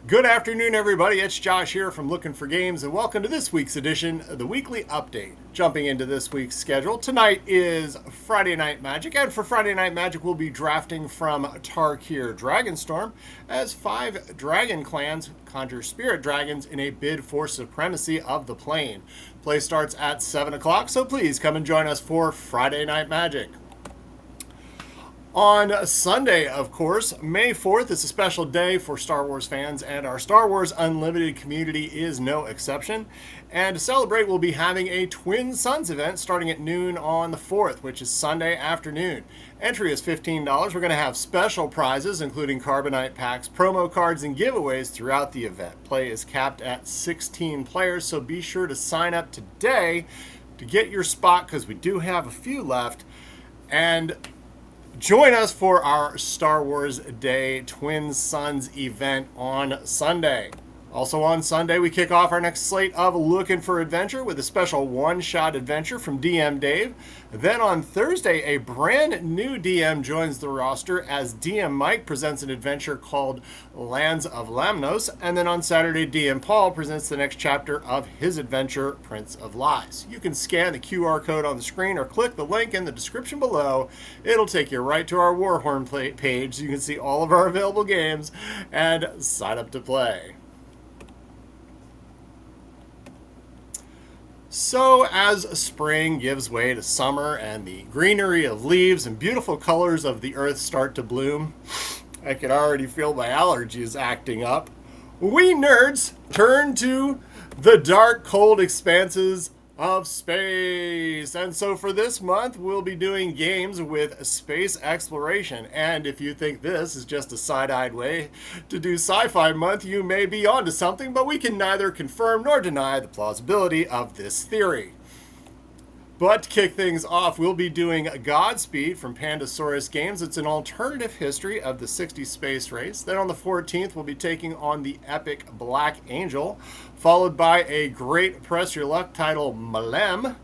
Good afternoon, everybody. It's Josh here from Lookin for Games, and welcome to this week's edition of the Weekly Update. Jumping into this week's schedule, tonight is Friday Night Magic, and for Friday Night Magic, we'll be drafting from Tarkir Dragonstorm as 5 dragon clans conjure spirit dragons in a bid for supremacy of the plane. Play starts at 7 o'clock, so please come and join us for Friday Night Magic. On Sunday, of course, May 4th is a special day for Star Wars fans, and our Star Wars Unlimited community is no exception. And to celebrate, we'll be having a Twin Suns event starting at noon on the 4th, which is Sunday afternoon. Entry is $15. We're going to have special prizes, including Carbonite packs, promo cards, and giveaways throughout the event. Play is capped at 16 players, so be sure to sign up today to get your spot, because we do have a few left. And join us for our Star Wars Day Twin Suns event on Sunday. Also on Sunday, we kick off our next slate of Lookin for Adventure with a special one-shot adventure from DM Dave. Then on Thursday, a brand new DM joins the roster as DM Mike presents an adventure called Lands of Lamnos. And then on Saturday, DM Paul presents the next chapter of his adventure, Prince of Lies. You can scan the QR code on the screen or click the link in the description below. It'll take you right to our Warhorn page so you can see all of our available games and sign up to play. So as spring gives way to summer and the greenery of leaves and beautiful colors of the earth start to bloom, I can already feel my allergies acting up. We nerds turn to the dark, cold expanses of space. And so for this month, we'll be doing games with space exploration. And if you think this is just a side-eyed way to do sci-fi month, you may be onto something, but we can neither confirm nor deny the plausibility of this theory. But to kick things off, we'll be doing Godspeed from Pandasaurus Games. It's an alternative history of the 60s space race. Then on the 14th, we'll be taking on the epic Black Angel, followed by a great press your luck title, Malem.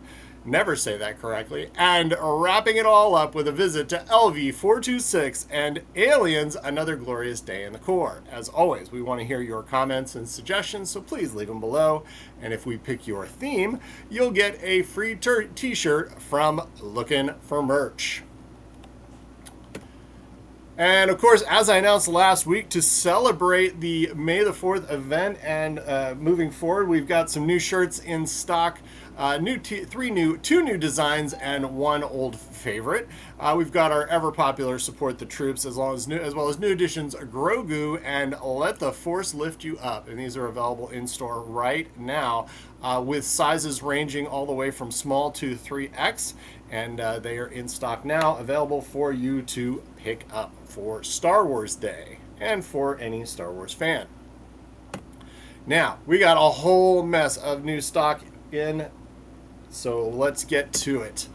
Never say that correctly. And wrapping it all up with a visit to LV426 and Aliens, Another Glorious Day in the Core. As always, we want to hear your comments and suggestions, so please leave them below. And if we pick your theme, you'll get a free t-shirt from Lookin for Merch. And of course, as I announced last week, to celebrate the May the 4th event and moving forward, we've got some new shirts in stock. Two new designs and one old favorite. We've got our ever popular Support the Troops, as well as new additions Grogu and Let the Force Lift You Up, and these are available in store right now with sizes ranging all the way from small to 3X, and they are in stock now, available for you to pick up for Star Wars Day and for any Star Wars fan. Now, we got a whole mess of new stock in, so let's get to it.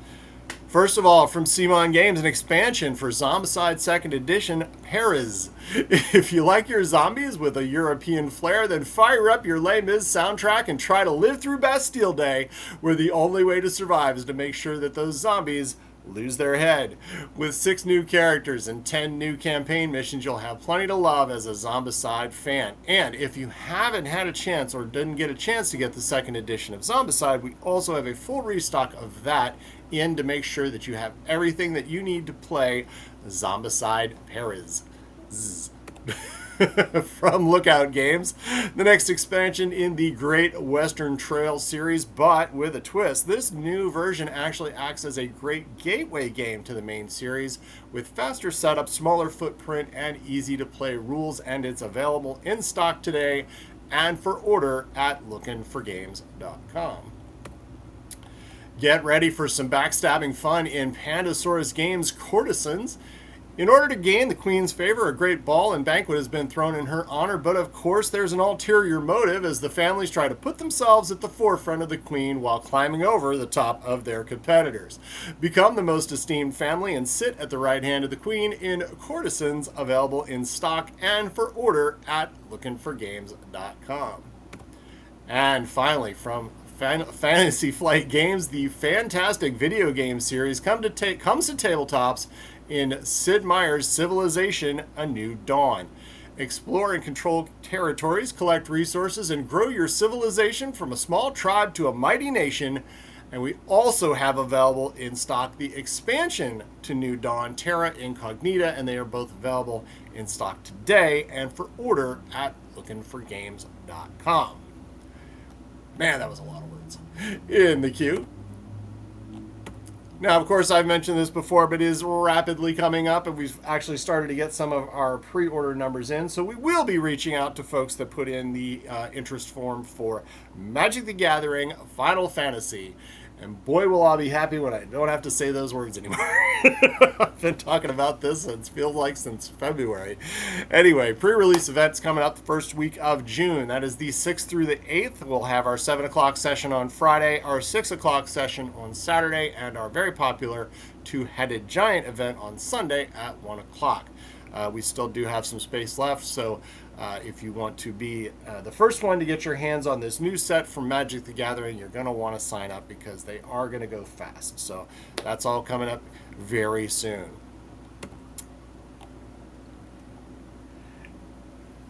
First of all, from Simon Games, an expansion for Zombicide 2nd Edition, Paris. If you like your zombies with a European flair, then fire up your Les Mis soundtrack and try to live through Bastille Day, where the only way to survive is to make sure that those zombies lose their head. With 6 new characters and 10 new campaign missions, you'll have plenty to love as a Zombicide fan. And if you haven't had a chance or didn't get a chance to get the 2nd edition of Zombicide, we also have a full restock of that in to make sure that you have everything that you need to play Zombicide Paris. From Lookout Games, the next expansion in the Great Western Trail series, but with a twist. This new version actually acts as a great gateway game to the main series with faster setup, smaller footprint, and easy to play rules, and it's available in stock today and for order at lookinforgames.com. Get ready for some backstabbing fun in Pandasaurus Games Courtesans. In order to gain the Queen's favor, a great ball and banquet has been thrown in her honor, but of course there's an ulterior motive as the families try to put themselves at the forefront of the Queen while climbing over the top of their competitors. Become the most esteemed family and sit at the right hand of the Queen in Courtesans, available in stock and for order at lookinforgames.com. And finally, from Fantasy Flight Games, the fantastic video game series comes to tabletops in Sid Meier's Civilization: A New Dawn. Explore and control territories, collect resources, and grow your civilization from a small tribe to a mighty nation. And we also have available in stock the expansion to New Dawn, Terra Incognita, and they are both available in stock today and for order at lookinforgames.com. Man, that was a lot of words. In the queue. Now, of course, I've mentioned this before, but it is rapidly coming up, and we've actually started to get some of our pre-order numbers in. So we will be reaching out to folks that put in the interest form for Magic the Gathering Final Fantasy. And boy, will I be happy when I don't have to say those words anymore. I've been talking about this, since February. Anyway, pre-release events coming up the first week of June. That is the 6th through the 8th. We'll have our 7 o'clock session on Friday, our 6 o'clock session on Saturday, and our very popular Two-Headed Giant event on Sunday at 1 o'clock. We still do have some space left, so if you want to be the first one to get your hands on this new set from Magic the Gathering, you're going to want to sign up because they are going to go fast. So that's all coming up very soon.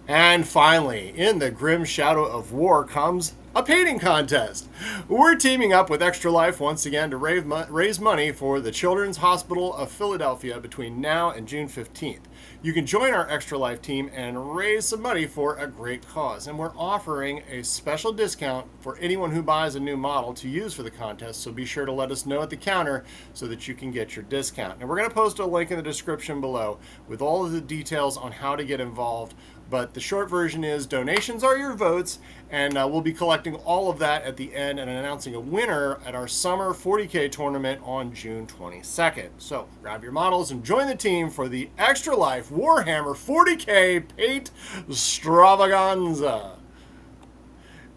And finally, in the grim shadow of war comes a painting contest. We're teaming up with Extra Life once again to raise money for the Children's Hospital of Philadelphia between now and June 15th. You can join our Extra Life team and raise some money for a great cause. And we're offering a special discount for anyone who buys a new model to use for the contest. So be sure to let us know at the counter so that you can get your discount. And we're going to post a link in the description below with all of the details on how to get involved. But the short version is donations are your votes, and we'll be collecting all of that at the end and announcing a winner at our summer 40K tournament on June 22nd. So grab your models and join the team for the Extra Life Warhammer 40K Paintstravaganza.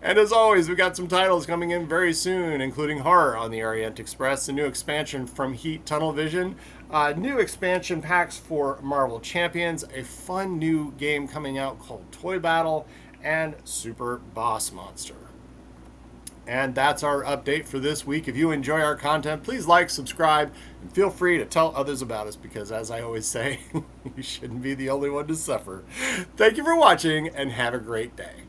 And as always, we've got some titles coming in very soon, including Horror on the Orient Express, a new expansion from Heat Tunnel Vision, new expansion packs for Marvel Champions, a fun new game coming out called Toy Battle, and Super Boss Monster. And that's our update for this week. If you enjoy our content, please like, subscribe, and feel free to tell others about us because, as I always say, you shouldn't be the only one to suffer. Thank you for watching, and have a great day.